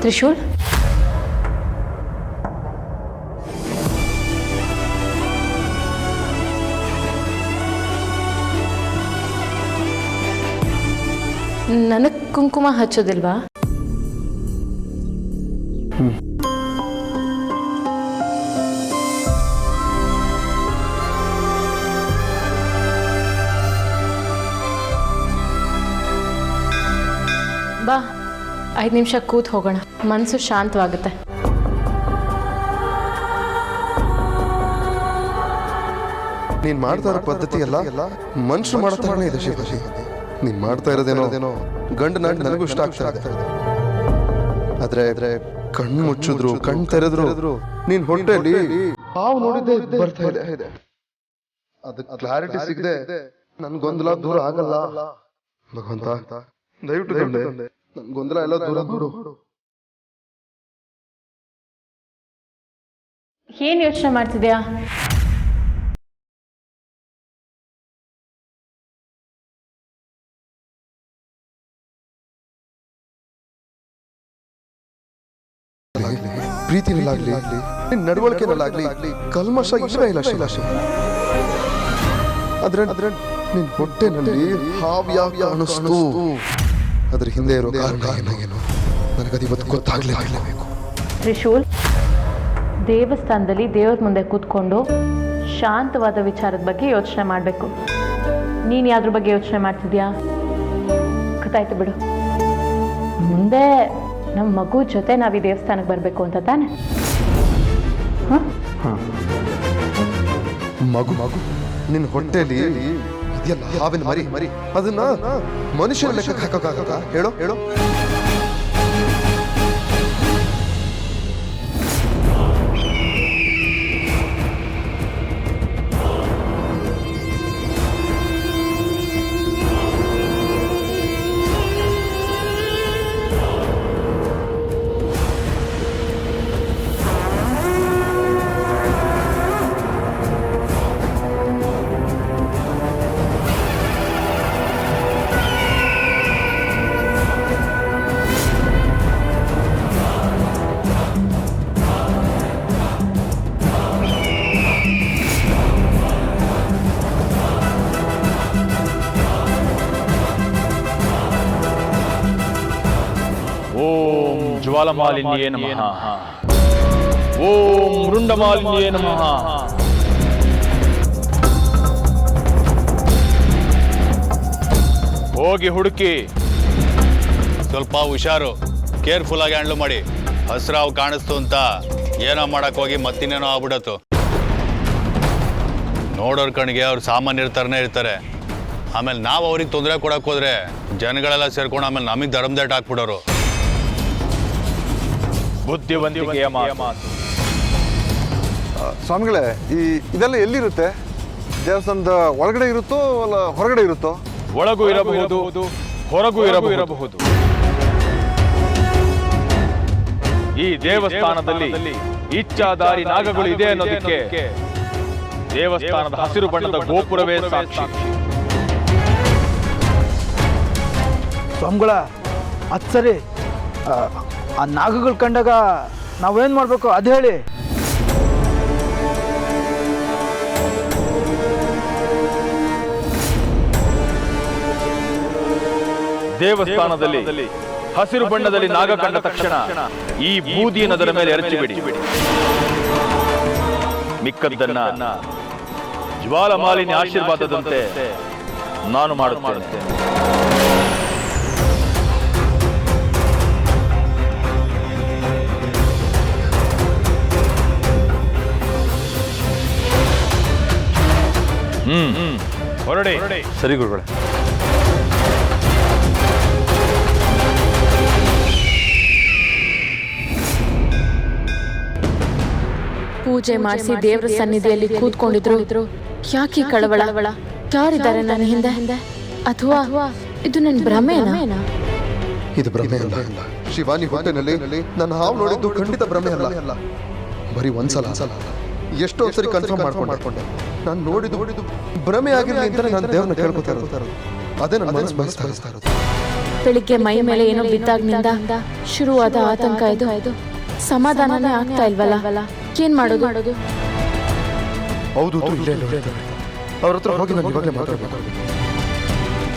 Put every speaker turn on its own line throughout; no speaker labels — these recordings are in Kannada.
ತ್ರಿಶೂಲ್, ನನಗೆ ಕುಂಕುಮ ಹಚ್ಚೋದಿಲ್ವಾ? ಬಾ, 5 ನಿಮಿಷ ಕೂತ್ ಹೋಗೋಣ, ಮನಸ್ಸು ಶಾಂತವಾಗುತ್ತೆ.
ನೀನ್ ಮಾಡ್ತಾ ಇರೋ ಪದ್ಧತಿ ಎಲ್ಲ ಮನುಷ್ಯರು ಮಾಡ್ತಾನೆ ಇದೆ ಶಿವಶಿ. ನೀನ್ ಮಾಡ್ತಾ ಇರೋದೇನೋ ಗಂಡು ನಾಡು ನನಗೂ ಇಷ್ಟ ಆಗ್ತಾ ಇದೆ. ಆದ್ರೆ ಕಣ್ಣು ಮುಚ್ಚಿದ್ರು ಕಣ್ ತೆರೆದ್ರು ನೀನ್ ಹೊಟ್ಟೆಲಿ ಹಾವು ನೋಡಿದ್ದೆ ಬರ್ತಾ ಇದೆ. ಅದಕ್ಕೆ ಕ್ಲಾರಿಟಿ ಸಿಗದೆ ನನ್ ಗೊಂದಲ ದೂರ ಆಗಲ್ಲ ಭಗವಂತ. ದಯವಿಟ್ಟು ನನ್ ಗೊಂದಲ ಎಲ್ಲ ದೂರ.
ಏನ್ ಯೋಚನೆ ಮಾಡ್ತಿದ್ಯಾ?
ಪ್ರೀತಿನಲ್ಲಾಗ್ಲಿ ನಿನ್ ನಡವಳಿಕೆನಲ್ಲಾಗ್ಲಿ ಕಲ್ಮಶ ಇಲ್ಲವೇ ಇಲ್ಲ ಶಿಲಾಶಿ. ಆದ್ರೆ ನಿನ್ ಹೊಟ್ಟೆನಲ್ಲಿ ಹಾವ್ಯಾವ್ಯ ಅನಿಸ್ತು. ಅದ್ರ ಹಿಂದೆ ಇರೋ ಕಾರಣ ಏನು ನನಗದು ಇವತ್ತು ಗೊತ್ತಾಗ್ಲೇಬೇಕು.
ತ್ರಿಶೂಲ್, ದೇವಸ್ಥಾನದಲ್ಲಿ ದೇವ್ರ ಮುಂದೆ ಕೂತ್ಕೊಂಡು ಶಾಂತವಾದ ವಿಚಾರದ ಬಗ್ಗೆ ಯೋಚನೆ ಮಾಡಬೇಕು. ನೀನು ಯಾವ್ದ್ರ ಬಗ್ಗೆ ಯೋಚನೆ ಮಾಡ್ತಿದ್ಯಾ? ಗೊತ್ತಾಯ್ತು ಬಿಡು. ಮುಂದೆ ನಮ್ಮ ಮಗು ಜೊತೆ ನಾವು ಈ ದೇವಸ್ಥಾನಕ್ಕೆ ಬರಬೇಕು ಅಂತ ತಾನೆ?
ಮಗು ನಿನ್ನ ಹೊಟ್ಟೆಲಿ ಇದೆಯಲ್ಲ ಹಾವಿನ ಮರಿ, ಅದನ್ನ ಮನುಷ್ಯರ ಲೆಕ್ಕಕ್ಕೆ ಹಾಕೋಕ್ಕಾಗತ್ತಾ? ಹೇಳೋ.
ಓಂ ಜ್ವಾಲಮಾಲಿನ್ಯೇ ನಮಃ. ಓಂ ಮೃಂಡಮಾಲಿನ್ಯೇ ನಮಃ. ಹೋಗಿ ಹುಡುಕಿ.
ಸ್ವಲ್ಪ ಹುಷಾರು, ಕೇರ್ಫುಲ್ ಆಗಿ ಹ್ಯಾಂಡ್ಲ್ ಮಾಡಿ. ಹಸ್ರಾವ್ ಕಾಣಿಸ್ತು ಅಂತ ಏನೋ ಮಾಡಕ್ ಹೋಗಿ ಮತ್ತಿನ್ನೇನೋ ಆಗ್ಬಿಡತ್ತು. ನೋಡೋರ್ ಕಣ್ಣಿಗೆ ಅವ್ರು ಸಾಮಾನ್ಯರ ಥರನೇ ಇರ್ತಾರೆ. ಆಮೇಲೆ ನಾವು ಅವ್ರಿಗೆ ತೊಂದರೆ ಕೊಡಕ್ ಹೋದ್ರೆ ಜನಗಳೆಲ್ಲ ಸೇರ್ಕೊಂಡು ಆಮೇಲೆ ನಮಗೆ ಧರ್ಮದೇಟ್ ಹಾಕ್ಬಿಡೋರು.
ಬುದ್ಧಿವಂತಿಕೆಯ ಮಾತು.
ಸ್ವಾಮಿಗಳೇ, ಇದೆಲ್ಲ ಎಲ್ಲಿರುತ್ತೆ? ದೇವಸ್ಥಾನದ ಒಳಗಡೆ ಇರುತ್ತೋ ಅಲ್ಲ ಹೊರಗಡೆ ಇರುತ್ತೋ?
ಒಳಗೂ ಇರಬಹುದು, ಹೊರಗೂ ಇರಬಹುದು. ಈ ದೇವಸ್ಥಾನದಲ್ಲಿ ಇಚ್ಛಾಧಾರಿ ನಾಗಗಳು ಇದೆ ಅನ್ನೋದಕ್ಕೆ ದೇವಸ್ಥಾನದ ಹಸಿರು ಬಣ್ಣದ ಗೋಪುರವೇ ಸಾಕ್ಷಿ.
ಸ್ವಾಮಿಗಳ ಅದು ಸರಿ, ಆ ನಾಗಗಳು ಕಂಡಾಗ ನಾವೇನು ಮಾಡಬೇಕು ಅದು ಹೇಳಿ.
ದೇವಸ್ಥಾನದಲ್ಲಿ ಹಸಿರು ಬಣ್ಣದಲ್ಲಿ ನಾಗ ಕಂಡ ತಕ್ಷಣ ಈ ಬೂದಿಯನ್ನು ಅದರ ಮೇಲೆ ಎರಚಿಬಿಡಿ. ಮಿಕ್ಕದ್ದನ್ನ ಜ್ವಾಲಮಾಲಿನ್ಯ ಆಶೀರ್ವಾದದಂತೆ ನಾನು ಮಾಡುತ್ತೇನೆ. ಹೊರಡಿ.
ಸರಿ ಗುರುಗಳೇ.
ಪೂಜೆ ಮಾಡಿಸಿ ದೇವರ ಸನ್ನಿಧಿಯಲ್ಲಿ ಕೂತ್ಕೊಂಡಿದ್ರು. ಯಾಕೆ ಕಳವಳ? ಯಾರಿದ್ದಾರೆ ನನ್ನ ಹಿಂದೆ? ಅಥವಾ ಇದು ನನ್ನ ಭ್ರಮೆನಾ?
ಇದು ಭ್ರಮೆ ಅಲ್ಲ ಶಿವಾನಿ. ಹೊಟ್ಟೆನಲ್ಲಿ ನನ್ನ ಹಾವು ನೋಡಿದ್ದು ಖಂಡಿತ ಭ್ರಮೆ ಅಲ್ಲ. ಬರೀ ಒಂದ್ಸಲ ಎಷ್ಟೋ ಸರಿ ಕನ್ಫರ್ಮ್ ಮಾಡ್ಕೊಂಡೆ. ನಾನು ನೋಡಿದ್ದು ಭ್ರಮೆ ಆಗಿರಲಿ ಅಂತ ನಾನು ದೇವ್ರನ್ನ ಕೇಳ್ಕೊತಾ ಇರೋದು. ಅದೇ ನನ್ನ ಮನಸ್ಸು ಬಯಸ್ತಾ ಇರೋದು.
ಬೆಳಿಗ್ಗೆ ಮೈ ಮೇಲೆ ಏನೋ ಬಿದ್ದಾಗ್ನಿಂದ ಶುರುವಾದ ಆತಂಕ ಇದು ಸಮಾಧಾನನೇ ಆಗ್ತಾ ಇಲ್ವಲ್ಲ. ಏನ್ ಮಾಡೋದು?
ಹೌದು ಅವ್ರ ಹತ್ರ ಹೋಗಿ ನಾನು ಇವಾಗಲೇ ಮಾತಾಡ್ಬೇಕು.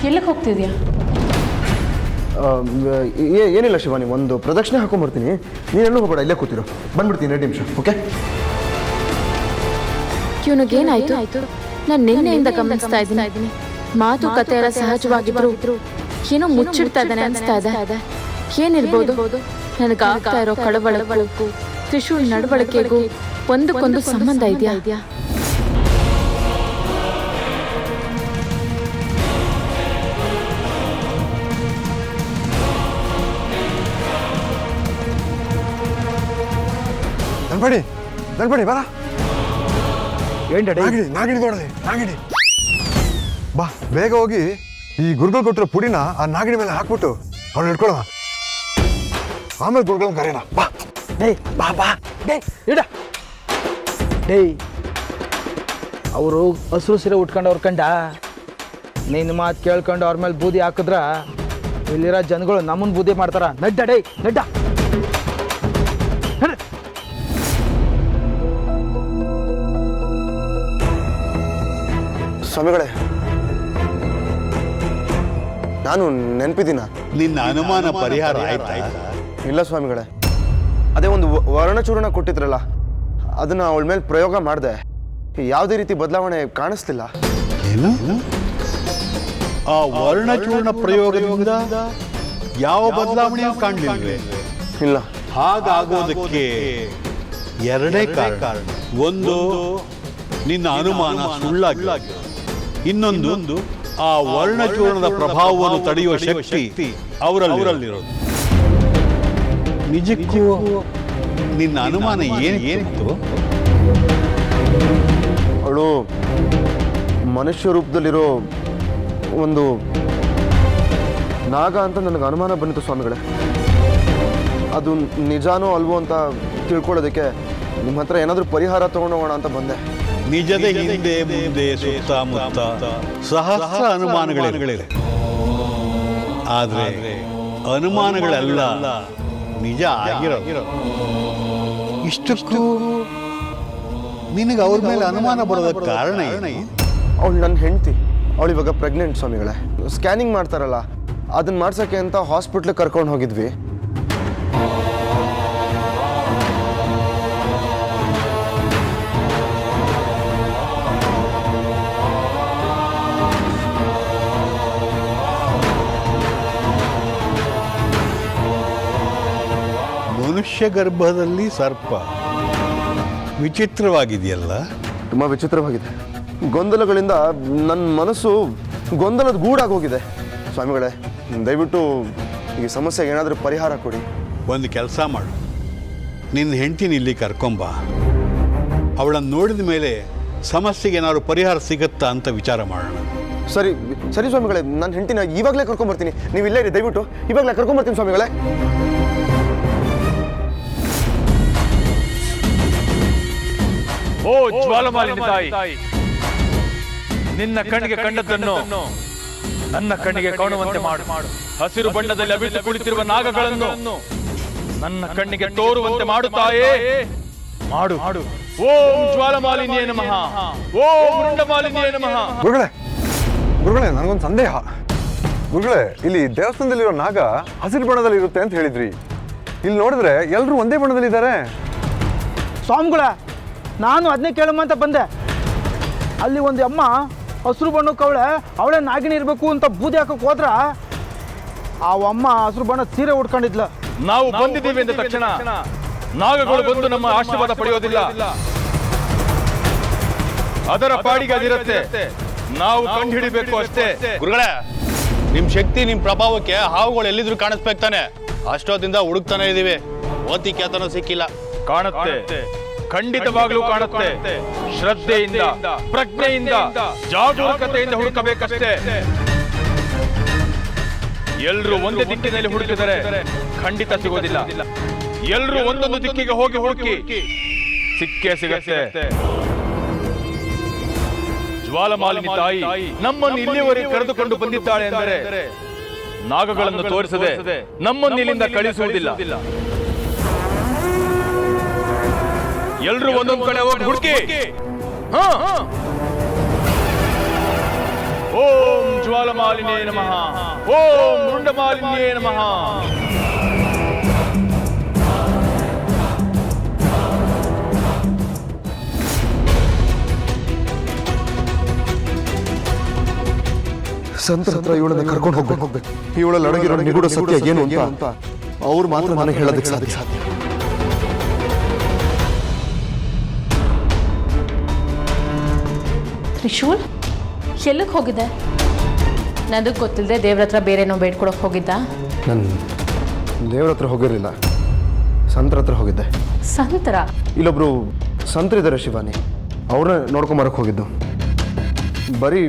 ಎಲ್ಲಿಗೆ ಹೋಗ್ತಿದ್ಯಾ?
ಏನಿಲ್ಲ ಶಿವಾನಿ, ಒಂದು ಪ್ರದಕ್ಷಿಣೆ ಹಾಕೊಂಡ್ಬರ್ತೀನಿ. ನೀನೆಲ್ಲೂ ಹೋಗಬೇಡ, ಇಲ್ಲೇ ಕೂತಿರೋ. ಬಂದ್ಬಿಡ್ತೀನಿ 2 ನಿಮಿಷ. ಓಕೆ?
ಇವನಿಗೇನಾಯ್ತು? ನಾನು ನಿನ್ನೆಯಿಂದ ಗಮನಿಸ್ತಾ ಇದ್ದೀನಿ. ಮಾತುಕತೆ ಎಲ್ಲ ಸಹಜವಾಗಿದ್ರು ಏನೋ ಮುಚ್ಚಿಡ್ತಾ ಇದ್ದಾನೆ ಅನಿಸ್ತಾ ಇದೆ. ಏನಿರ್ಬೋದು? ನನಗಾಗ್ತಾ ಇರೋ ಕಳವಳಕ್ಕೂ ತ್ರಿಶೂಲ್ ನಡವಳಿಕೆಗೂ ಒಂದಕ್ಕೊಂದು ಸಂಬಂಧ ಇದೆಯಾ?
ನಡ್ಬೇಡಿ ಬರ.
ಏನ್ ಡ್ಯಾಡಿ?
ನಾಗಿಡಿ ನೋಡಲಿ, ನಾಗಿಡಿ. ಬಾ ಬೇಗ ಹೋಗಿ ಈ ಗುರುಗಳು ಕೊಟ್ಟಿರೋ ಪುಡಿನ ಆ ನಾಗಿಡಿ ಮೇಲೆ ಹಾಕ್ಬಿಟ್ಟು ಅವ್ಳು ಹಿಡ್ಕೊಳ್ಳೋಣ. ಆಮೇಲೆ ಗುರುಗಳನ್ನ ಕರೆಯೋಣ. ಬಾ ಬಾ
ಇಡ. ಡೇಯ್, ಅವರು ಹಸಿರು ಸೀರೆ ಉಟ್ಕೊಂಡು ಅವ್ರ ಕಂಡ ನಿನ್ನ ಮಾತು ಕೇಳ್ಕೊಂಡು ಅವ್ರ ಮೇಲೆ ಬೂದಿ ಹಾಕಿದ್ರ ಇಲ್ಲಿರೋ ಜನಗಳು ನಮ್ಮನ್ನ ಬೂದಿ ಮಾಡ್ತಾರ. ನಡ್ಡ ಡೇ ನಡ್ಡ.
ಸ್ವಾಮಿಗಳೇ, ನಾನು ನೆನಪಿದ್ದೀನ?
ನಿನ್ನ ಅನುಮಾನ ಪರಿಹಾರ ಆಯ್ತಾ?
ಇಲ್ಲ ಸ್ವಾಮಿಗಳೇ, ಅದೇ ಒಂದು ವರ್ಣಚೂರ್ಣ ಕೊಟ್ಟಿದ್ರಲ್ಲ, ಅದನ್ನ ಅವಳ ಮೇಲೆ ಪ್ರಯೋಗ ಮಾಡಿದೆ. ಯಾವುದೇ ರೀತಿ ಬದಲಾವಣೆ ಕಾಣಿಸ್ತಿಲ್ಲ.
ಏನು? ಆ ವರ್ಣಚೂರ್ಣ ಪ್ರಯೋಗದಿಂದ ಯಾವ ಬದಲಾವಣೆಯೂ ಕಾಣಲಿಲ್ವೇ?
ಇಲ್ಲ.
ಹಾಗಾಗೋದಕ್ಕೆ ಎರಡೇ ಕಾರಣ. ಒಂದು, ನಿನ್ನ ಅನುಮಾನ ಸುಳ್ಳಾಗಿ. ಇನ್ನೊಂದು, ಆ ವರ್ಣಚೂರ್ಣದ ಪ್ರಭಾವವನ್ನು ತಡೆಯುವ ಶಕ್ತಿ ಅವರಲ್ಲಿರೋದು. ನಿಜಕ್ಕೂ ನಿನ್ನ ಅನುಮಾನ ಏನಿತ್ತು?
ಅವಳು ಮನುಷ್ಯ ರೂಪದಲ್ಲಿರೋ ಒಂದು ನಾಗ ಅಂತ ನನಗೆ ಅನುಮಾನ ಬಂದಿತ್ತು ಸ್ವಾಮಿಗಳೇ. ಅದು ನಿಜಾನೋ ಅಲ್ವೋ ಅಂತ ತಿಳ್ಕೊಳ್ಳೋದಕ್ಕೆ ನಿಮ್ಮ ಹತ್ರ ಏನಾದರೂ ಪರಿಹಾರ ತಗೊಂಡೋಗೋಣ ಅಂತ ಬಂದೆ.
ನಿಜದ ಹಿಂದೆ ಮುಂದೆ ಸುತ್ತಮುತ್ತ ಸಹಸ್ರ ಅನುಮಾನಗಳಿವೆ. ಆದರೆ ಅನುಮಾನಗಳೆಲ್ಲ ನಿಜ ಆಗಿರೋ. ಇಷ್ಟಕ್ಕೂ ನಿನಗೆ ಅವ್ರ ಮೇಲೆ ಅನುಮಾನ ಬರೋದಕ್ಕೆ ಕಾರಣ ಏನು?
ಅವಳು ನನ್ನ ಹೆಂಡತಿ. ಅವಳು ಇವಾಗ ಪ್ರೆಗ್ನೆಂಟ್ ಸ್ವಾಮಿಗಳೇ. ಸ್ಕ್ಯಾನಿಂಗ್ ಮಾಡ್ತಾರಲ್ಲ, ಅದನ್ನ ಮಾಡ್ಸೋಕ್ಕೆ ಅಂತ ಹಾಸ್ಪಿಟ್ಲಿಗೆ ಕರ್ಕೊಂಡು ಹೋಗಿದ್ವಿ.
ಮನುಷ್ಯ ಗರ್ಭದಲ್ಲಿ ಸರ್ಪ ವಿಚಿತ್ರವಾಗಿದೆಯಲ್ಲ?
ತುಂಬ ವಿಚಿತ್ರವಾಗಿದೆ. ಗೊಂದಲಗಳಿಂದ ನನ್ನ ಮನಸ್ಸು ಗೊಂದಲದ ಗೂಡಾಗೋಗಿದೆ. ಸ್ವಾಮಿಗಳೇ, ದಯವಿಟ್ಟು ಈ ಸಮಸ್ಯೆಗೆ ಏನಾದರೂ ಪರಿಹಾರ ಕೊಡಿ.
ಒಂದು ಕೆಲಸ ಮಾಡು, ನಿನ್ನ ಹೆಂಡತಿನ ಇಲ್ಲಿ ಕರ್ಕೊಂಬ. ಅವಳನ್ನು ನೋಡಿದ ಮೇಲೆ ಸಮಸ್ಯೆಗೆ ಏನಾದ್ರು ಪರಿಹಾರ ಸಿಗುತ್ತಾ ಅಂತ ವಿಚಾರ ಮಾಡೋಣ.
ಸರಿ ಸರಿ ಸ್ವಾಮಿಗಳೇ, ನನ್ನ ಹೆಂಡತಿನ ಇವಾಗಲೇ ಕರ್ಕೊಂಬರ್ತೀನಿ. ನೀವು ಇಲ್ಲೇ ಇರಿ, ದಯವಿಟ್ಟು ಇವಾಗಲೇ ಕರ್ಕೊಂಬರ್ತೀನಿ ಸ್ವಾಮಿಗಳೇ.
ಓ ಜ್ವಾಲಮಾಲಿನಿ ತಾಯಿ, ನಿನ್ನ ಕಣ್ಣಿಗೆ ಕಂಡದ್ದನ್ನು ನನ್ನ ಕಣ್ಣಿಗೆ ಕಾಣುವಂತೆ ಮಾಡು. ಹಸಿರು ಬಣ್ಣದಲ್ಲಿ ಅಭಿವೃದ್ಧಿ ಕುಳಿತಿರುವ ನಾಗಗಳನ್ನು ನನ್ನ ಕಣ್ಣಿಗೆ ತೋರುವಂತೆ ಮಾಡುತ್ತಾಯೇ ಮಾಡು. ಓಂ ಜ್ವಾಲಮಾಲಿನಿಯೇ ನಮಃ, ಓಂ ವೃಂಡಮಾಲಿನಿಯೇ ನಮಃ.
ಗುರುಗಳೇ, ನನಗೊಂದು ಸಂದೇಹ. ಗುರುಗಳೇ, ಇಲ್ಲಿ ದೇವಸ್ಥಾನದಲ್ಲಿರೋ ನಾಗ ಹಸಿರು ಬಣ್ಣದಲ್ಲಿ ಇರುತ್ತೆ ಅಂತ ಹೇಳಿದ್ರಿ. ಇಲ್ಲಿ ನೋಡಿದ್ರೆ ಎಲ್ಲರೂ ಒಂದೇ ಬಣ್ಣದಲ್ಲಿದ್ದಾರೆ.
ಸ್ವಾಮಿಗಳ, ನಾನು ಅದನ್ನೇ ಕೇಳಮ್ಮ ಅಂತ ಬಂದೆ. ಅಲ್ಲಿ ಒಂದು ಅಮ್ಮ ಹಸಿರು ಬಣ್ಣಕ್ಕೆ ಅವಳೇ ನಾಗಿನಿ ಇರಬೇಕು ಅಂತ ಬೂದಿ ಹಾಕಕ್ಕೆ ಹೋದ್ರ ಆ ಅಮ್ಮ ಹಸಿರು ಬಣ್ಣ ಸೀರೆ ಉಟ್ಕೊಂಡಿದ್ಲ.
ನಾವು ಬಂದಿದ್ದೀವಿ ಎಂದ ತಕ್ಷಣ ನಾಗಗಳು ಬಂದು ನಮ್ಮ ಆಶೀರ್ವಾದ ಪಡೆಯೋದಿಲ್ಲ. ಅದರ ಪಾಡಿಗೆ ಅದಿರುತ್ತೆ, ನಾವು ಕಂಡು ಹಿಡಿಬೇಕು ಅಷ್ಟೇ.
ಗುರುಗಳೇ, ನಿಮ್ ಶಕ್ತಿ, ನಿಮ್ ಪ್ರಭಾವಕ್ಕೆ ಹಾವುಗಳು ಎಲ್ಲಿದ್ರು ಕಾಣಿಸ್ಬೇಕು ತಾನೆ? ಅಷ್ಟೊತ್ತಿಂದ ಹುಡುಕ್ತಾನೆ ಇದೀವಿ, ಓತಿ ಕೇತನೂ ಸಿಕ್ಕಿಲ್ಲ.
ಕಾಣುತ್ತೆ, ಖಂಡಿತವಾಗ್ಲೂ ಕಾಣುತ್ತೆ. ಶ್ರದ್ಧೆಯಿಂದ, ಪ್ರಜ್ಞೆಯಿಂದ, ಜಾಗರೂಕತೆಯಿಂದ ಹುಡುಕಬೇಕಷ್ಟೇ. ಎಲ್ರೂ ಒಂದೇ ದಿಕ್ಕಿನಲ್ಲಿ ಹುಡುಕಿದರೆ ಖಂಡಿತ ಸಿಗೋದಿಲ್ಲ. ಎಲ್ರೂ ಒಂದೊಂದು ದಿಕ್ಕಿಗೆ ಹೋಗಿ ಹುಡುಕಿ ಸಿಕ್ಕೇ ಸಿಗತ್ತೆ. ಜ್ವಾಲಮಾಲಿನಿ ತಾಯಿ ನಮ್ಮನ್ನು ಇಲ್ಲಿವರೆಗೆ ಕರೆದುಕೊಂಡು ಬಂದಿದ್ದಾಳೆ ಅಂದರೆ ನಾಗಗಳನ್ನು ತೋರಿಸದೆ ನಮ್ಮನ್ನು ಇಲ್ಲಿಂದ ಕಳಿಸುವುದಿಲ್ಲ. ಎಲ್ರೂ ಒಂದೊಂದು ಕಡೆ ಹೋಗಿ ಹುಡುಕಿ. ಓಂ ಜ್ವಾಲಮಾಲಿನೇ ನಮಃ, ಓಂ ರುಂಡಮಾಲಿನ್ಯೇ ನಮಃ.
ಸಂತರ ಹತ್ರ ಇವಳನ್ನ ಕರ್ಕೊಂಡು ಹೋಗ್ಬೇಕು. ಇವಳಲ್ಲಿ ಅಡಗಿರೋ ನಿಗೂಢ ಸತ್ಯ ಏನು ಅಂತ ಅವ್ರು ಮಾತ್ರ ನನಗೆ ಹೇಳೋದಕ್ಕೆ ಸಾಧ್ಯ.
ತ್ರಿಶೂಲ್ ಎಲ್ಲಿಗೆ ಹೋಗಿದೆ? ನನಗೆ ಗೊತ್ತಿಲ್ಲದೆ ದೇವ್ರ ಹತ್ರ ಬೇರೆನೋ ಬೇಡ್ಕೊಡೋಕೆ ಹೋಗಿದ್ದ?
ನಾನು ದೇವ್ರ ಹತ್ರ ಹೋಗಿರಲಿಲ್ಲ, ಸಂತರ ಹತ್ರ ಹೋಗಿದ್ದೆ.
ಸಂತರ?
ಇಲ್ಲೊಬ್ರು ಸಂತರಿದ್ದಾರೆ ಶಿವಾನಿ, ಅವ್ರನ್ನ ನೋಡ್ಕೊಂಬರಕ್ಕೆ ಹೋಗಿದ್ದು. ಬರೀ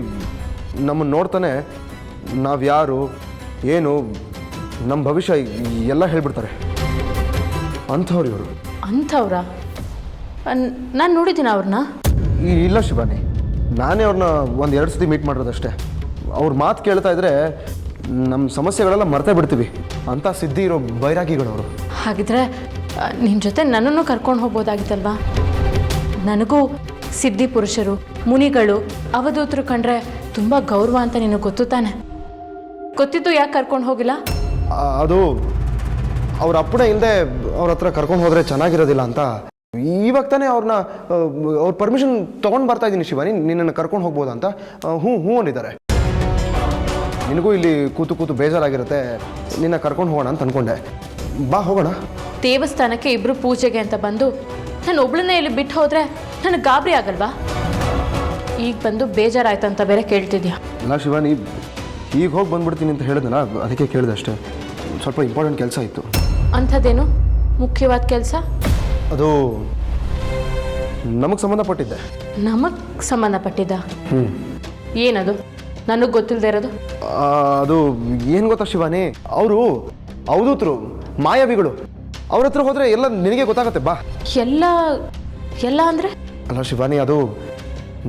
ನಮ್ಮನ್ನು ನೋಡ್ತಾನೆ ನಾವು ಯಾರು ಏನು ನಮ್ಮ ಭವಿಷ್ಯ ಎಲ್ಲ ಹೇಳ್ಬಿಡ್ತಾರೆ. ಅಂಥವ್ರು ಇವರು.
ಅಂಥವ್ರ? ನಾನು ನೋಡಿದ್ದೀನಿ ಅವ್ರನ್ನ.
ಇಲ್ಲ ಶಿವಾನಿ, ನಾನೇ ಅವ್ರನ್ನ ಒಂದು 2 ಸತಿ ಮೀಟ್ ಮಾಡಿರೋದಷ್ಟೇ. ಅವ್ರ ಮಾತು ಕೇಳ್ತಾ ಇದ್ರೆ ನಮ್ಮ ಸಮಸ್ಯೆಗಳೆಲ್ಲ ಮರ್ತೇ ಬಿಡ್ತೀವಿ. ಅಂಥ ಸಿದ್ಧಿ ಇರೋ ಬೈರಾಗಿಗಳವರು.
ಹಾಗಿದ್ರೆ ನಿನ್ನ ಜೊತೆ ನನ್ನನ್ನು ಕರ್ಕೊಂಡು ಹೋಗ್ಬೋದಾಗಿತ್ತಲ್ವಾ? ನನಗೂ ಸಿದ್ಧಿ ಪುರುಷರು, ಮುನಿಗಳು, ಅವಧೂತರು ಕಂಡ್ರೆ ತುಂಬ ಗೌರವ ಅಂತ ನಿನಗೆ ಗೊತ್ತು ತಾನೆ? ಗೊತ್ತಿದ್ದು ಯಾಕೆ ಕರ್ಕೊಂಡು ಹೋಗಿಲ್ಲ?
ಅದು ಅವ್ರ ಅಪ್ಪಣೆ ಇಲ್ಲದೆ ಅವ್ರ ಹತ್ರ ಕರ್ಕೊಂಡು ಹೋದರೆ ಚೆನ್ನಾಗಿರೋದಿಲ್ಲ ಅಂತ ಇವಾಗ ತಾನೇ ಅವ್ರನ್ನ ಅವ್ರ ಪರ್ಮಿಷನ್ ತೊಗೊಂಡು ಬರ್ತಾ ಇದ್ದೀನಿ ಶಿವಾನಿ, ನಿನ್ನನ್ನು ಕರ್ಕೊಂಡು ಹೋಗ್ಬೋದಾ ಅಂತ. ಹ್ಞೂ ಅಂದಿದ್ದಾರೆ. ನಿನಗೂ ಇಲ್ಲಿ ಕೂತು ಬೇಜಾರಾಗಿರುತ್ತೆ, ನಿನ್ನ ಕರ್ಕೊಂಡು ಹೋಗೋಣ ಅಂತ ಅಂದ್ಕೊಂಡೆ. ಬಾ ಹೋಗೋಣ.
ದೇವಸ್ಥಾನಕ್ಕೆ ಇಬ್ಬರು ಪೂಜೆಗೆ ಅಂತ ಬಂದು ನಾನು ಒಬ್ಳನ್ನೇ ಇಲ್ಲಿ ಬಿಟ್ಟು ಹೋದರೆ ನನಗೆ ಗಾಬರಿ ಆಗಲ್ವಾ? ಈಗ ಬಂದು ಬೇಜಾರಾಯ್ತು ಅಂತ ಬೇರೆ ಕೇಳ್ತಿದ್ಯಾ?
ಅಲ್ಲ ಶಿವಾನಿ, ಈಗ ಹೋಗಿ ಬಂದ್ಬಿಡ್ತೀನಿ ಅಂತ ಹೇಳಿದ್ನಲ್ಲ, ಅದಕ್ಕೆ ಕೇಳಿದೆ ಅಷ್ಟೇ. ಸ್ವಲ್ಪ ಇಂಪಾರ್ಟೆಂಟ್ ಕೆಲಸ ಇತ್ತು.
ಅಂಥದ್ದೇನು ಮುಖ್ಯವಾದ ಕೆಲಸ?
ಅದು ನಮಗೆ ಸಂಬಂಧಪಟ್ಟಿದ್ದೆ.
ನಮಗೆ ಸಂಬಂಧಪಟ್ಟಿದ್ದ? ಏನದು ನನಗೆ ಗೊತ್ತಿಲ್ಲದೆ ಇರೋದು?
ಅದು ಏನು ಗೊತ್ತಾ ಶಿವಾನಿ, ಅವರು ಅವಧೂತರು, ಮಾಯಾವಿಗಳು. ಅವ್ರ ಹತ್ರ ಹೋದರೆ ಎಲ್ಲ ನಿನಗೆ ಗೊತ್ತಾಗುತ್ತೆ. ಬಾ.
ಎಲ್ಲ ಅಂದರೆ?
ಅಲ್ಲ ಶಿವಾನಿ, ಅದು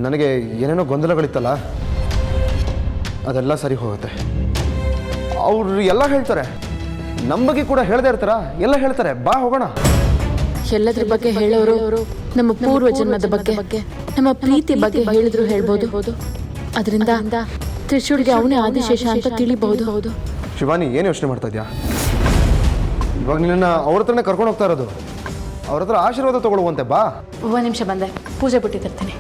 ನನಗೆ ಏನೇನೋ ಗೊಂದಲಗಳಿತ್ತಲ್ಲ, ಅದೆಲ್ಲ ಸರಿ ಹೋಗುತ್ತೆ. ಅವರು ಎಲ್ಲ ಹೇಳ್ತಾರೆ, ನಮ್ಮ ಬಗ್ಗೆ ಕೂಡ ಹೇಳದೇ ಇರ್ತಾರ, ಎಲ್ಲ ಹೇಳ್ತಾರೆ. ಬಾ ಹೋಗೋಣ.
ಎಲ್ಲದ್ರ ಬಗ್ಗೆ ಹೇಳೋರು ನಮ್ಮ ಪೂರ್ವ ಜನ್ಮದ ಬಗ್ಗೆ, ನಮ್ಮ ಪ್ರೀತಿ ಬಗ್ಗೆ ಹೇಳಿದ್ರು ಹೇಳ್ಬೋದು. ಅದರಿಂದ ತ್ರಿಶೂಲ್ಗೆ ಅವನೇ ಆದಿಶೇಷ ಅಂತ ತಿಳಿಬಹುದು.
ಶಿವಾನಿ, ಏನು ಯೋಚನೆ ಮಾಡ್ತಾ ಇದ್ಯಾ? ಇವಾಗ ನಿನ್ನ ಅವ್ರ ಹತ್ರನೇ ಕರ್ಕೊಂಡು ಹೋಗ್ತಾ ಇರೋದು. ಅವ್ರ ಹತ್ರ ಆಶೀರ್ವಾದ ತಗೊಳ್ಳುವಂತೆ. ಬಾ.
1 ನಿಮಿಷ ಬಂದೆ, ಪೂಜೆ ಬಿಟ್ಟಿರ್ತೀನಿ.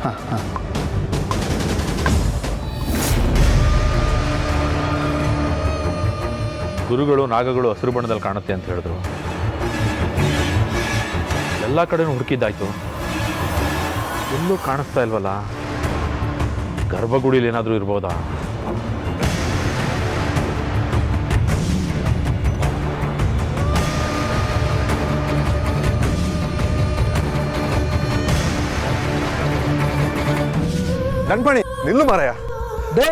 ಗುರುಗಳು ನಾಗಗಳು ಹಸಿರು ಬಣ್ಣದಲ್ಲಿ ಕಾಣುತ್ತೆ ಅಂತ ಹೇಳಿದ್ರು. ಎಲ್ಲ ಕಡೆನೂ ಹುಡುಕಿದ್ದಾಯ್ತು, ಎಲ್ಲೂ ಕಾಣಿಸ್ತಾ ಇಲ್ವಲ್ಲ. ಗರ್ಭಗುಡಿಲಿ ಏನಾದರೂ ಇರ್ಬೋದಾ?
ನನ್ಪಣಿ ನಿಲ್ಲು ಮಾರಾಯ.
ಡೇ,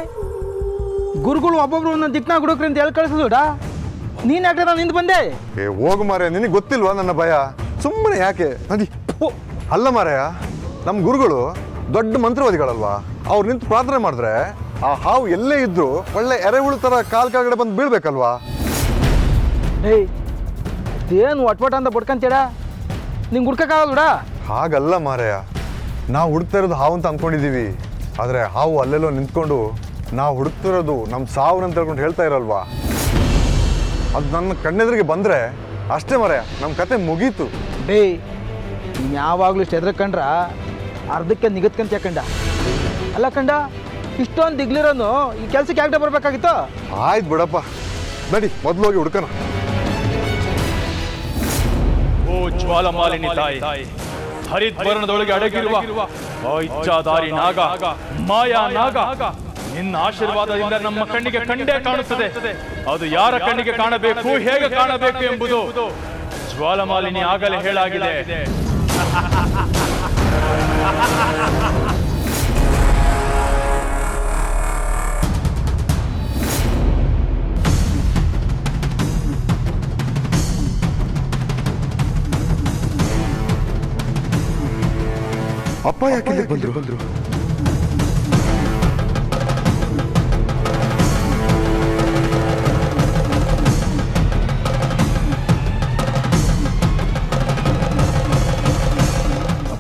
ಗುರುಗಳು ಒಬ್ಬೊಬ್ರು ಒಂದೊಂದು ದಿಕ್ನಾಗ ಹುಡುಕ್ರಿ ಅಂತ ಹೇಳಿ ಕಳಿಸೋದಾ? ನೀನು ಯಾಕೆ ನಿಂತು ಬಂದೆ?
ಹೋಗು ಮಾರಾಯ, ನಿನಗೆ ಗೊತ್ತಿಲ್ವಾ ನನ್ನ ಭಯ? ಸುಮ್ಮನೆ ಯಾಕೆ ನದಿ. ಅಲ್ಲ ಮಾರಾಯ, ನಮ್ಮ ಗುರುಗಳು ದೊಡ್ಡ ಮಂತ್ರವಾದಿಗಳಲ್ವಾ? ಅವ್ರು ನಿಂತು ಪ್ರಾರ್ಥನೆ ಮಾಡಿದ್ರೆ ಆ ಹಾವು ಎಲ್ಲೇ ಇದ್ರು ಒಳ್ಳೆ ಎರೆಹುಳು ಥರ ಕಾಲ್ ಕೆಳಗಡೆ ಬಂದು ಬೀಳ್ಬೇಕಲ್ವಾ?
ಏಯ್, ಏನು ಒಟ್ವಟ ಅಂತ ಬಡ್ಕಂತೀಡ? ನಿಂಗೆ ಹುಡ್ಕಕ್ಕಾಗಲ್ವಡ?
ಹಾಗಲ್ಲ ಮಾರಾಯ, ನಾವು ಹುಡುಕ್ತಾ ಇರೋದು ಹಾವು ಅಂತ ಅಂದ್ಕೊಂಡಿದ್ದೀವಿ. ಆದರೆ ಹಾವು ಅಲ್ಲೆಲ್ಲೋ ನಿಂತ್ಕೊಂಡು ನಾವು ಹುಡುಕ್ತಿರೋದು ನಮ್ಮ ಸಾವು ಅಂತ ಹೇಳ್ಕೊಂಡು ಹೇಳ್ತಾ ಇರಲ್ವಾ? ಅದು ನನ್ನ ಕಣ್ಣೆದುರಿಗೆ ಬಂದರೆ ಅಷ್ಟೇ ಮಾರಾಯ, ನಮ್ಮ ಕತೆ ಮುಗೀತು.
ಡೇ, ನೀನು ಯಾವಾಗಲೂ ಇಷ್ಟು ಎದ್ರಕಂಡ್ರ ಅರ್ಧಕ್ಕೆ ನಿಗತ್ಕಂತ ಯಾಕಂಡ? ಅಲ್ಲ ಕಂಡ, ಇಷ್ಟೊಂದು ದಿಗ್ಲಿರೋನು ಈ ಕೆಲ್ಸಕ್ಕೆ ಯಾಕೆ ಬರಬೇಕಾಗಿತ್ತು?
ಆಯ್ತು ಬಿಡಪ್ಪ, ನಡಿ ಮೊದಲು ಹೋಗಿ ಹುಡ್ಕನ.
ಓ ಜ್ವಾಲಮಾಲಿನಿ ತಾಯಿ, ಹರಿದ್ವರ್ಣದೊಳಗೆ ಅಡಗಿರುವ ಇಚ್ಛಾಧಾರಿ ನಾಗ, ಮಾಯಾ ನಾಗ, ನಿನ್ನ ಆಶೀರ್ವಾದದಿಂದ ನಮ್ಮ ಕಣ್ಣಿಗೆ ಕಂಡೇ ಕಾಣುತ್ತದೆ. ಅದು ಯಾರ ಕಣ್ಣಿಗೆ ಕಾಣಬೇಕು, ಹೇಗೆ ಕಾಣಬೇಕು ಎಂಬುದು ಜ್ವಾಲಮಾಲಿನಿ ಆಗಲೇ ಹೇಳಾಗಿದೆ.
ಅಪ್ಪ ಯಾಕೆ ಬಂದ್ರು?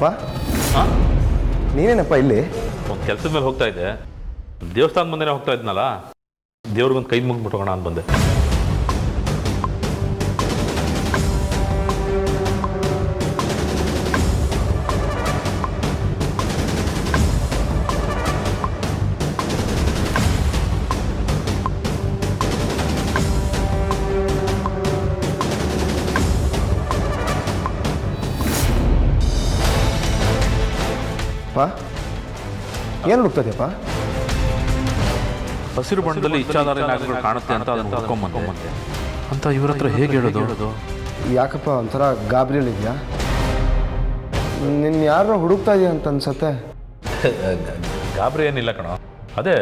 ಅಪ್ಪ ನೀನೇನಪ್ಪ ಇಲ್ಲಿ?
ಒಂದು ಕೆಲಸದ ಮೇಲೆ ಹೋಗ್ತಾ ಇದ್ದೆ, ದೇವಸ್ಥಾನದ ಮುಂದೆನೇ ಹೋಗ್ತಾ ಇದ್ನಲ್ಲ, ದೇವ್ರಿಗೊಂದು ಕೈ ಮುಗಿಬಿಟ್ಟೋಗೋಣ ಅಂತ ಬಂದೆ.
ಏನು ಹುಡುಕ್ತದೆಯಪ್ಪ?
ಹಸಿರು ಬಣ್ಣದಲ್ಲಿ ಇಚ್ಛಾಧಾರಿ ನಾಗಗಳು ಕಾಣುತ್ತೆ ಅಂತ ಅದನ್ನು ಹುಡ್ಕೊಂಬಂದೆ ಅಂತ ಇವ್ರ ಹತ್ರ ಹೇಗೆ ಹೇಳೋದು?
ಯಾಕಪ್ಪ ಒಂಥರ ಗಾಬರಿಯಲ್ಲಿದ್ಯಾ? ನಿನ್ನ ಯಾರೋ ಹುಡುಕ್ತಾ ಇದೆಯಾ ಅಂತ ಅನ್ಸತ್ತೆ.
ಗಾಬರಿ ಏನಿಲ್ಲ ಕಣ, ಅದೇ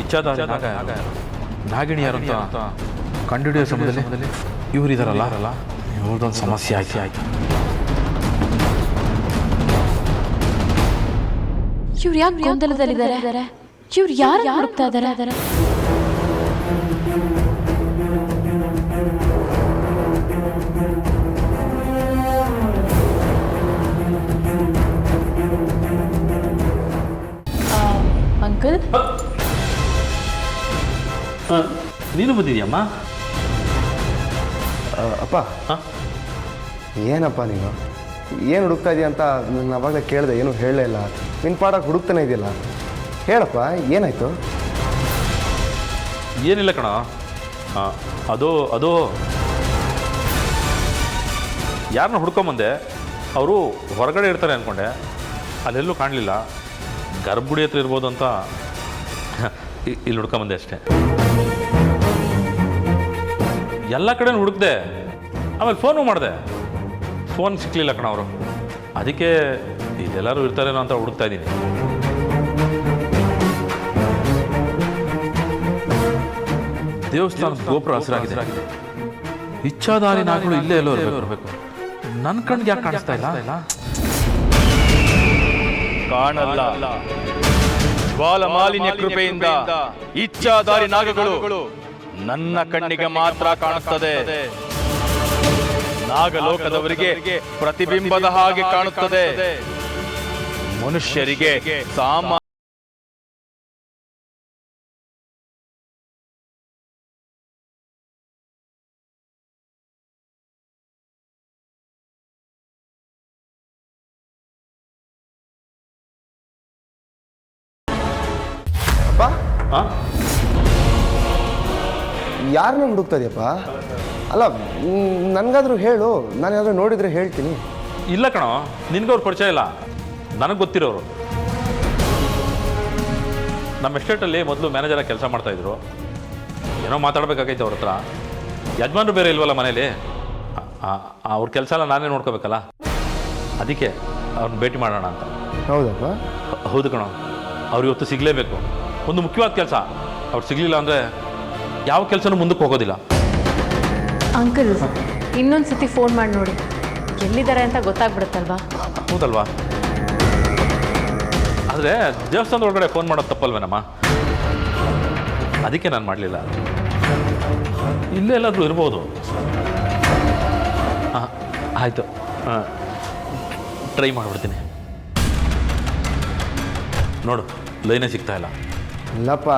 ಇಚ್ಛಾಧಾರಿ ನಾಗಿಣಿ ಯಾರು ಅಂತ ಕಂಡುಹಿಡಿಯೋ ಸಮಯದಲ್ಲಿ ಇವ್ರು ಇದಾರಲ್ಲ, ಇವ್ರದ್ದೊಂದು ಸಮಸ್ಯೆ ಆಯ್ತು.
ಇವ್ರು ಯಾಕೆ ಗೊಂದಲದಲ್ಲಿದ್ದಾರೆ? ಇವ್ರು ಯಾರು ಹುಡುಕ್ತಾ ಇದ್ದಾರೆ? ಅಂಕಲ್,
ನೀನು ಬಂದಿದ್ಯಮ್ಮ?
ಅಪ್ಪ ಏನಪ್ಪ ನೀನು ಏನು ಹುಡುಕ್ತಾ ಇದೆಯಾ ಅಂತ ನಾನು ಅವಾಗಲೇ ಕೇಳಿದೆ, ಏನೂ ಹೇಳಲೇ ಇಲ್ಲ. ನಿನ್ನ ಪಾಡಕ್ಕೆ ಹುಡುಕ್ತಾನೆ ಇದೆಯಲ್ಲ, ಹೇಳಪ್ಪ ಏನಾಯಿತು?
ಏನಿಲ್ಲ ಕಣ, ಅದು ಯಾರನ್ನ ಹುಡ್ಕೊಂಬಂದೆ, ಅವರು ಹೊರಗಡೆ ಇರ್ತಾರೆ ಅಂದ್ಕೊಂಡೆ, ಅಲ್ಲೆಲ್ಲೂ ಕಾಣಲಿಲ್ಲ. ಗರ್ಭಗುಡಿ ಹತ್ರ ಇರ್ಬೋದು ಅಂತ ಇಲ್ಲಿ ಹುಡ್ಕೊಂಬಂದೆ ಅಷ್ಟೇ. ಎಲ್ಲ ಕಡೆ ಹುಡುಕ್ದೆ, ಆಮೇಲೆ ಫೋನು ಮಾಡಿದೆ, ಫೋನ್ ಸಿಕ್ಕಲಿಲ್ಲ ಕಣ ಅವರು. ಅದಕ್ಕೆ ಇದೆಲ್ಲರೂ ಇರ್ತಾರೇನೋ ಅಂತ ಹುಡುಕ್ತಾ ಇದ್ದೀನಿ. ದೇವಸ್ಥಾನ ಗೋಪುರ ಹಸಿರಾಗಿದೆ, ಇಚ್ಛಾಧಾರಿ ನಾಗಗಳು ಇಲ್ಲೇ ಎಲ್ಲೋ ಇರಬೇಕು. ನನ್ನ ಕಣ್ಣಿಗೆ ಯಾಕೆ ಕಾಣಿಸ್ತಾ ಇಲ್ಲ?
ಕಾಣಲ್ಲ. ಜ್ವಾಲ ಮಾಲಿನ್ಯ ಕೃಪೆಯಿಂದ ಇಚ್ಛಾಧಾರಿ ನಾಗಗಳು ನನ್ನ ಕಣ್ಣಿಗೆ ಮಾತ್ರ ಕಾಣುತ್ತದೆ. ನಾಗಲೋಕದವರಿಗೆ ಪ್ರತಿಬಿಂಬದ ಹಾಗೆ ಕಾಣುತ್ತದೆ, ಮನುಷ್ಯರಿಗೆ ಸಾಮಾನ್ಯ.
ಯಾರನ್ನ ಹುಡುಕ್ತಾ ಇದೆಯಪ್ಪ? ಅಲ್ಲ ನನಗಾದ್ರೂ ಹೇಳು, ನಾನು ಯಾರು ನೋಡಿದರೆ ಹೇಳ್ತೀನಿ.
ಇಲ್ಲ ಕಣೋ, ನಿನ್ಗವ್ರು ಪರಿಚಯ ಇಲ್ಲ, ನನಗೆ ಗೊತ್ತಿರೋರು. ನಮ್ಮ ಎಸ್ಟೇಟಲ್ಲಿ ಮೊದಲು ಮ್ಯಾನೇಜರಾಗಿ ಕೆಲಸ ಮಾಡ್ತಾಯಿದ್ರು. ಏನೋ ಮಾತಾಡಬೇಕಾಗೈತೆ ಅವ್ರ ಹತ್ರ. ಯಜಮಾನ್ರು ಬೇರೆ ಇಲ್ವಲ್ಲ ಮನೇಲಿ, ಅವ್ರ ಕೆಲಸ ಎಲ್ಲ ನಾನೇ ನೋಡ್ಕೋಬೇಕಲ್ಲ, ಅದಕ್ಕೆ ಅವ್ರನ್ನ ಭೇಟಿ ಮಾಡೋಣ ಅಂತ.
ಹೌದಪ್ಪ?
ಹೌದು ಕಣೋ, ಅವ್ರು ಇವತ್ತು ಸಿಗಲೇಬೇಕು. ಒಂದು ಮುಖ್ಯವಾದ ಕೆಲಸ, ಅವ್ರು ಸಿಗಲಿಲ್ಲ ಅಂದರೆ ಯಾವ ಕೆಲಸನೂ ಮುಂದಕ್ಕೆ ಹೋಗೋದಿಲ್ಲ.
ಅಂಕಲ್, ಇನ್ನೊಂದು ಸತಿ ಫೋನ್ ಮಾಡಿ ನೋಡಿ, ಎಲ್ಲಿದ್ದಾರೆ ಅಂತ ಗೊತ್ತಾಗ್ಬಿಡುತ್ತಲ್ವಾ?
ಹೌದಲ್ವಾ? ಆದರೆ ದೇವಸ್ಥಾನದ ಒಳಗಡೆ ಫೋನ್ ಮಾಡೋದು ತಪ್ಪಲ್ವೇನಮ್ಮ? ಅದಕ್ಕೆ ನಾನು ಮಾಡಲಿಲ್ಲ. ಇಲ್ಲೇ ಎಲ್ಲಾದರೂ ಇರ್ಬೋದು. ಹಾಂ ಆಯಿತು, ಟ್ರೈ ಮಾಡಿಬಿಡ್ತೀನಿ. ನೋಡು, ಲೈನೇ ಸಿಗ್ತಾ ಇಲ್ಲ.
ಇಲ್ಲಪ್ಪ,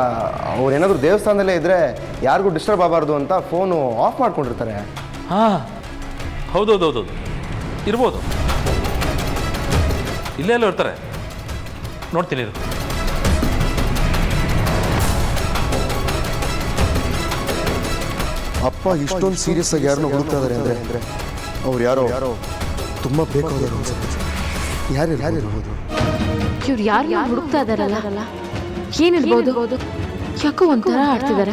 ಅವ್ರೇನಾದರೂ ದೇವಸ್ಥಾನದಲ್ಲೇ ಇದ್ದರೆ ಯಾರಿಗೂ ಡಿಸ್ಟರ್ಬ್ ಆಗಬಾರ್ದು ಅಂತ ಫೋನು ಆಫ್ ಮಾಡ್ಕೊಂಡಿರ್ತಾರೆ.
ಹಾಂ ಹೌದೌದೌದು, ಇರ್ಬೋದು. ಇಲ್ಲೇ ಎಲ್ಲೋ ಇರ್ತಾರೆ, ನೋಡ್ತೀನಿ ಇದು.
ಅಪ್ಪ ಇಷ್ಟೊಂದು ಸೀರಿಯಸ್ ಆಗಿ ಯಾರನ್ನೋ ಹುಡುಕ್ತಾ ಇದ್ದಾರೆ ಅಂದರೆ ಅವ್ರು ಯಾರೋ ತುಂಬ ಬೇಕಾದವರು ಅನ್ಸುತ್ತೆ. ಯಾರಿರ್ಬೋದು?
ಇವ್ರು ಯಾರು ಹುಡುಕ್ತಾ ಇದ್ದಾರಲ್ಲ, ಏನಿರ್ಬೋದು? ಯಾಕೋ ಒಂಥರ ಆಡ್ತಿದ್ದಾರೆ.